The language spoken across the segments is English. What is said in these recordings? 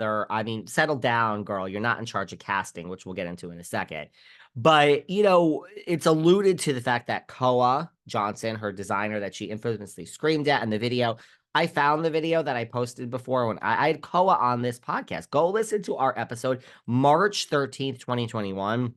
I mean, settle down, girl. You're not in charge of casting, which we'll get into in a second. But, you know, it's alluded to the fact that Koa Johnson, her designer that she infamously screamed at in the video. I found the video that I posted before when I had Koa on this podcast. Go listen to our episode March 13th, 2021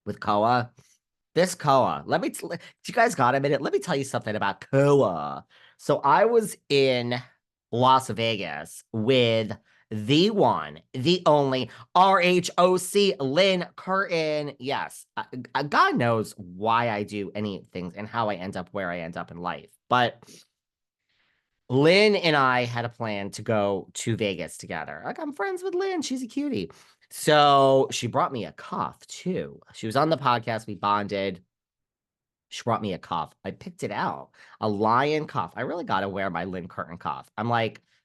with Koa. This Koa, you guys got a minute? Let me tell you something about Koa. So I was in Las Vegas with the one, the only RHOC Lynn Curtin. Yes, God knows why I do anything and how I end up where I end up in life. But Lynn and I had a plan to go to Vegas together. Like, I'm friends with Lynn. She's a cutie. So she brought me a cuff too. She was on the podcast. We bonded. She brought me a cuff. I picked it out, a lion cuff. I really got to wear my Lynn Curtin cuff.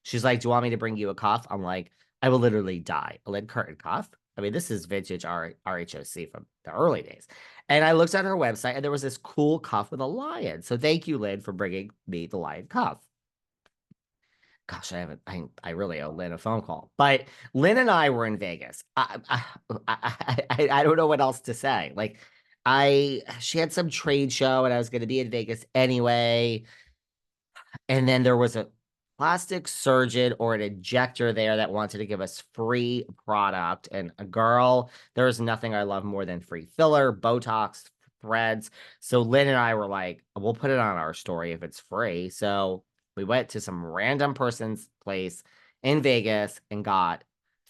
She's like, do you want me to bring you a cuff? I'm like, I will literally die. A Lynn Curtin cuff. I mean, this is vintage RHOC from the early days. And I looked at her website and there was this cool cuff with a lion. So thank you, Lynn, for bringing me the lion cuff. Gosh, I really owe Lynn a phone call. But Lynn and I were in Vegas. I don't know what else to say. Like, she had some trade show and I was going to be in Vegas anyway. And then there was a plastic surgeon or an injector there that wanted to give us free product. And a girl, there's nothing I love more than free filler, Botox, threads. So Lynn and I were like, we'll put it on our story if it's free. So we went to some random person's place in Vegas and I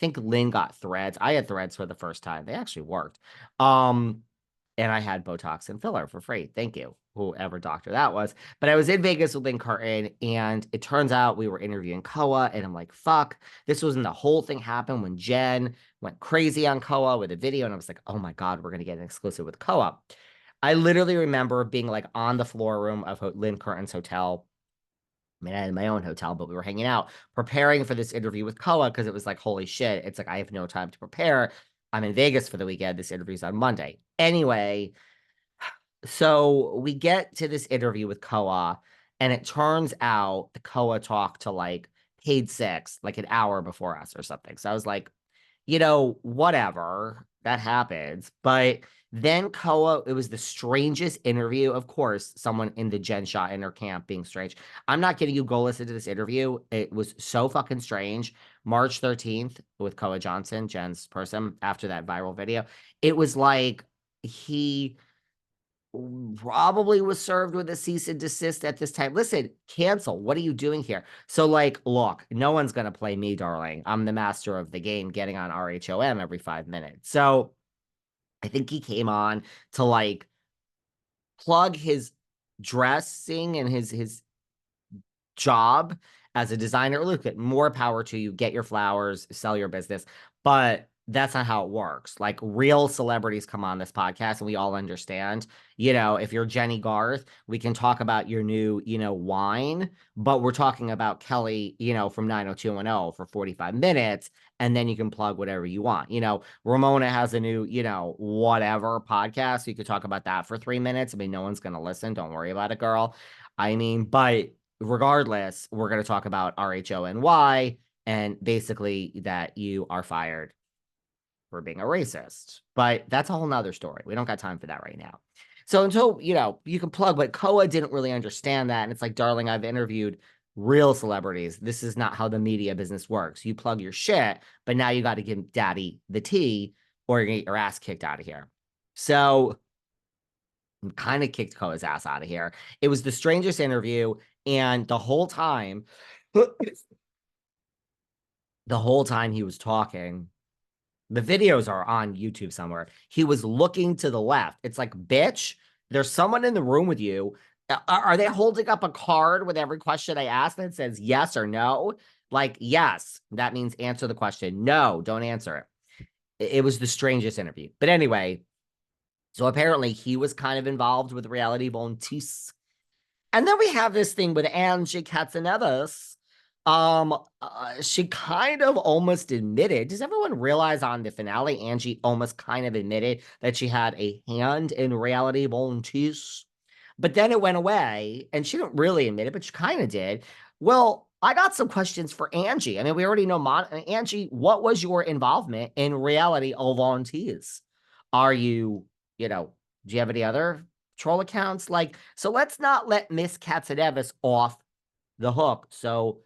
think Lynn got threads. I had threads for the first time. They actually worked. And I had Botox and filler for free. Thank you, whoever doctor that was. But I was in Vegas with Lynn Curtin, and it turns out we were interviewing Koa, and I'm like, fuck. This was when the whole thing happened when Jen went crazy on Koa with a video, and I was like, oh my God, we're going to get an exclusive with Koa. I literally remember being like on the floor room of Lynn Curtin's hotel. I mean, I had my own hotel, but we were hanging out, preparing for this interview with Koa because it was like, holy shit. It's like, I have no time to prepare. I'm in Vegas for the weekend. This interview's on Monday. Anyway, so we get to this interview with Koa, and it turns out the Koa talked to like Paid Six, like an hour before us or something. So I was like, you know, whatever, that happens. But then Koa, it was the strangest interview. Of course, someone in the Jen Shah inner camp being strange. I'm not kidding you. Go listen to this interview. It was so fucking strange. March 13th with Koa Johnson, Jen's person, after that viral video. It was like he probably was served with a cease and desist at this time. Listen, cancel. What are you doing here? So, like, look, no one's going to play me, darling. I'm the master of the game, getting on RHOM every 5 minutes. So I think he came on to like plug his dressing and his job as a designer. Look, at more power to you. Get your flowers, sell your business. But that's not how it works. Like, real celebrities come on this podcast and we all understand, you know, if you're Jenny Garth, we can talk about your new, you know, wine, but we're talking about Kelly, you know, from 90210 for 45 minutes. And then you can plug whatever you want. You know, Ramona has a new, you know, whatever podcast. You could talk about that for 3 minutes. I mean, no one's going to listen. Don't worry about it, girl. I mean, but regardless, we're going to talk about RHONY and basically that you are fired for being a racist. But that's a whole nother story. We don't got time for that right now. So until, you know, you can plug, but Koa didn't really understand that. And it's like, darling, I've interviewed real celebrities. This is not how the media business works. You plug your shit, but now you got to give daddy the tea or you're going to get your ass kicked out of here. So kind of kicked Koa's ass out of here. It was the strangest interview. And the whole time he was talking, the videos are on YouTube somewhere. He was looking to the left. It's like, bitch, there's someone in the room with you. Are they holding up a card with every question I ask that says yes or no? Like, yes, that means answer the question. No, don't answer it. It was the strangest interview. But anyway, so apparently he was kind of involved with Reality Volunteers. And then we have this thing with Angie Katzenevas. She kind of almost admitted. Does everyone realize on the finale, Angie almost kind of admitted that she had a hand in Reality Volunteers? But then it went away, and she didn't really admit it, but she kind of did. Well, I got some questions for Angie. I mean, we already know Angie, what was your involvement in reality volunteers? Are you, you know, do you have any other troll accounts? Like, so let's not let Miss Katsanevis off the hook so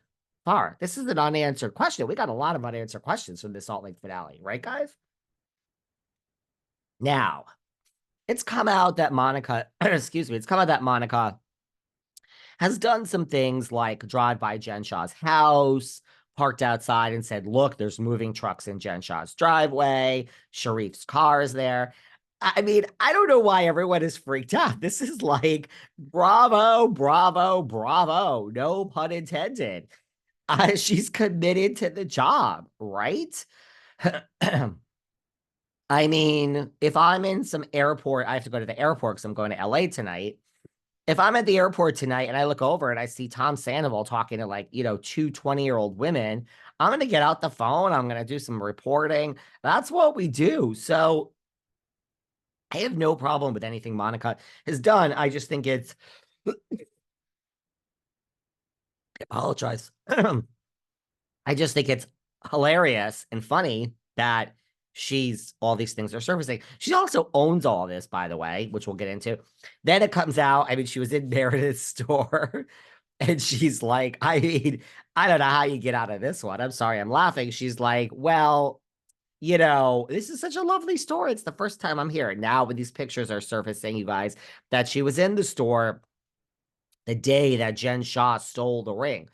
far. This is an unanswered question. We got a lot of unanswered questions from this Salt Lake finale, right, guys? Now, it's come out that Monica, excuse me, it's come out that Monica has done some things like drive by Jen Shah's house, parked outside and said, look, there's moving trucks in Jen Shah's driveway. Sharif's car is there. I mean, I don't know why everyone is freaked out. This is like, bravo, bravo, bravo. No pun intended. She's committed to the job, right? I mean, if I'm in some airport, I have to go to the airport because I'm going to LA tonight. If I'm at the airport tonight and I look over and I see Tom Sandoval talking to like, two 20-year-old women, I'm going to get out the phone. I'm going to do some reporting. That's what we do. So I have no problem with anything Monica has done. I just think it's, I apologize. I just think it's hilarious and funny that all these things are surfacing. She also owns all this, by the way, which we'll get into. Then it comes out, I mean, she was in Meredith's store and she's like, I mean, I don't know how you get out of this one. I'm sorry, I'm laughing. She's like, well, this is such a lovely store. It's the first time I'm here. Now, when these pictures are surfacing, you guys, that she was in the store the day that Jen Shah stole the ring,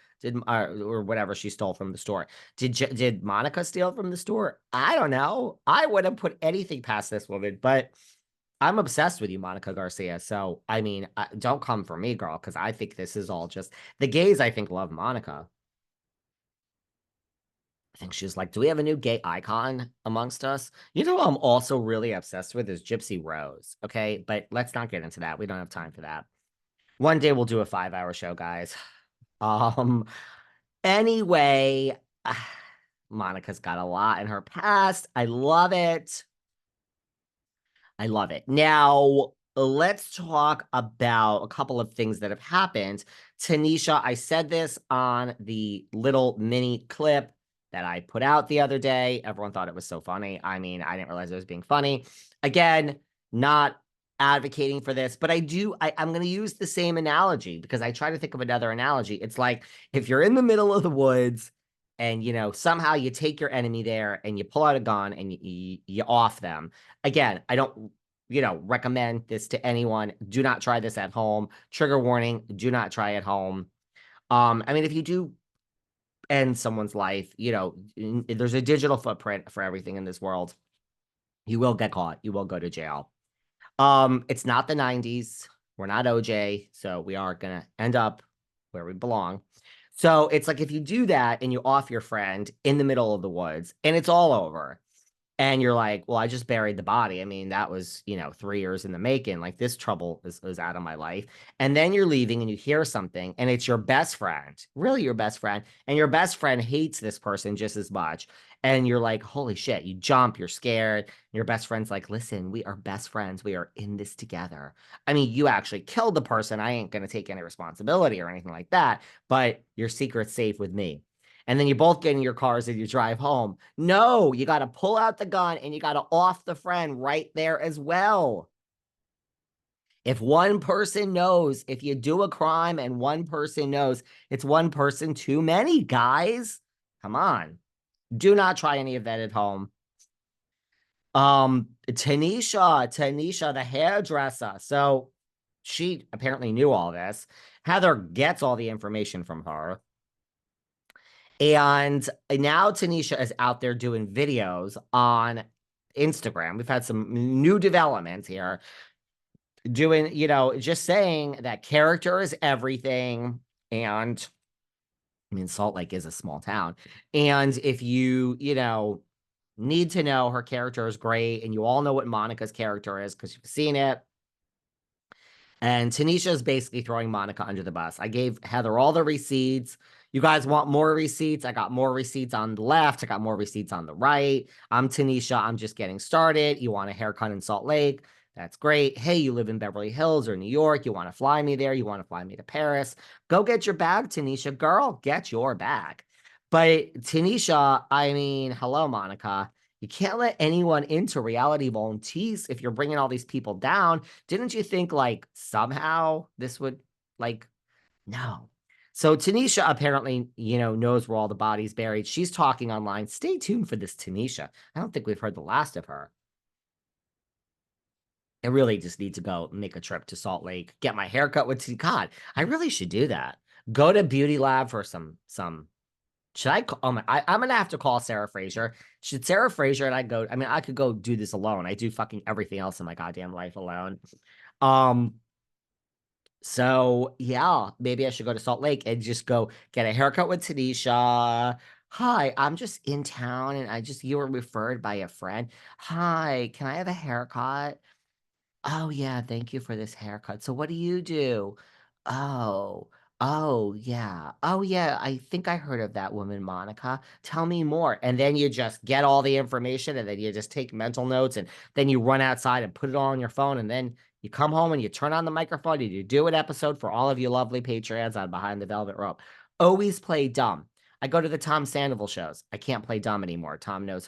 or whatever she stole from the store. Did Monica steal from the store? I don't know. I wouldn't put anything past this woman, but I'm obsessed with you, Monica Garcia. So, I mean, don't come for me, girl, because I think this is all just the gays. I think love Monica. I think she's like, do we have a new gay icon amongst us? You know, I'm also really obsessed with is Gypsy Rose. Okay, but let's not get into that. We don't have time for that. One day we'll do a 5-hour show, guys. Um, anyway, Monica's got a lot in her past. I love it. I love it. Now, let's talk about a couple of things that have happened. Tanisha, I said this on the little mini clip that I put out the other day. Everyone thought it was so funny. I mean, I didn't realize it was being funny. Again, not advocating for this, but I'm going to use the same analogy because I try to think of another analogy. It's like if you're in the middle of the woods and, somehow you take your enemy there and you pull out a gun and you off them. Again, I don't, recommend this to anyone. Do not try this at home. Trigger warning, do not try at home. I mean, if you do end someone's life, there's a digital footprint for everything in this world. You will get caught. You will go to jail. It's not the 90s. We're not OJ, so we are gonna end up where we belong. So it's like if you do that and you off your friend in the middle of the woods and it's all over, and you're like, well, I just buried the body. I mean, that was, 3 years in the making. Like this trouble is out of my life. And then you're leaving and you hear something and it's your best friend, really your best friend. And your best friend hates this person just as much. And you're like, holy shit, you jump, you're scared. Your best friend's like, listen, we are best friends. We are in this together. I mean, you actually killed the person. I ain't going to take any responsibility or anything like that, but your secret's safe with me. And then you both get in your cars and you drive home. No, you got to pull out the gun and you got to off the friend right there as well. If one person knows, if you do a crime and one person knows, it's one person too many, guys. Come on. Do not try any of that at home. Tanisha, the hairdresser. So she apparently knew all this. Heather gets all the information from her. And now Tanisha is out there doing videos on Instagram. We've had some new developments here. Doing, just saying that character is everything. And I mean, Salt Lake is a small town. And if you, need to know her character is great, and you all know what Monica's character is because you've seen it. And Tanisha is basically throwing Monica under the bus. I gave Heather all the receipts. You guys want more receipts? I got more receipts on the left. I got more receipts on the right. I'm Tanisha. I'm just getting started. You want a haircut in Salt Lake? That's great. Hey, you live in Beverly Hills or New York. You want to fly me there? You want to fly me to Paris? Go get your bag, Tanisha. Girl, get your bag. But Tanisha, I mean, hello, Monica. You can't let anyone into reality volunteers if you're bringing all these people down. Didn't you think like somehow this would like no. So Tanisha apparently, knows where all the bodies buried. She's talking online. Stay tuned for this Tanisha. I don't think we've heard the last of her. I really just need to go make a trip to Salt Lake, get my haircut with God. I really should do that. Go to Beauty Lab for some. Should I call? Oh my, I'm gonna have to call Sarah Fraser. Should Sarah Fraser and I go? I mean, I could go do this alone. I do fucking everything else in my goddamn life alone. Um, So yeah, maybe I should go to Salt Lake and just go get a haircut with Tanisha. Hi, I'm just in town and you were referred by a friend. Hi, can I have a haircut? Oh yeah, thank you for this haircut. So what do you do? Oh, oh yeah. Oh yeah, I think I heard of that woman, Monica. Tell me more. And then you just get all the information and then you just take mental notes and then you run outside and put it all on your phone and then you come home and you turn on the microphone and you do an episode for all of you lovely Patreons on Behind the Velvet Rope. Always play dumb. I go to the Tom Sandoval shows. I can't play dumb anymore. Tom knows who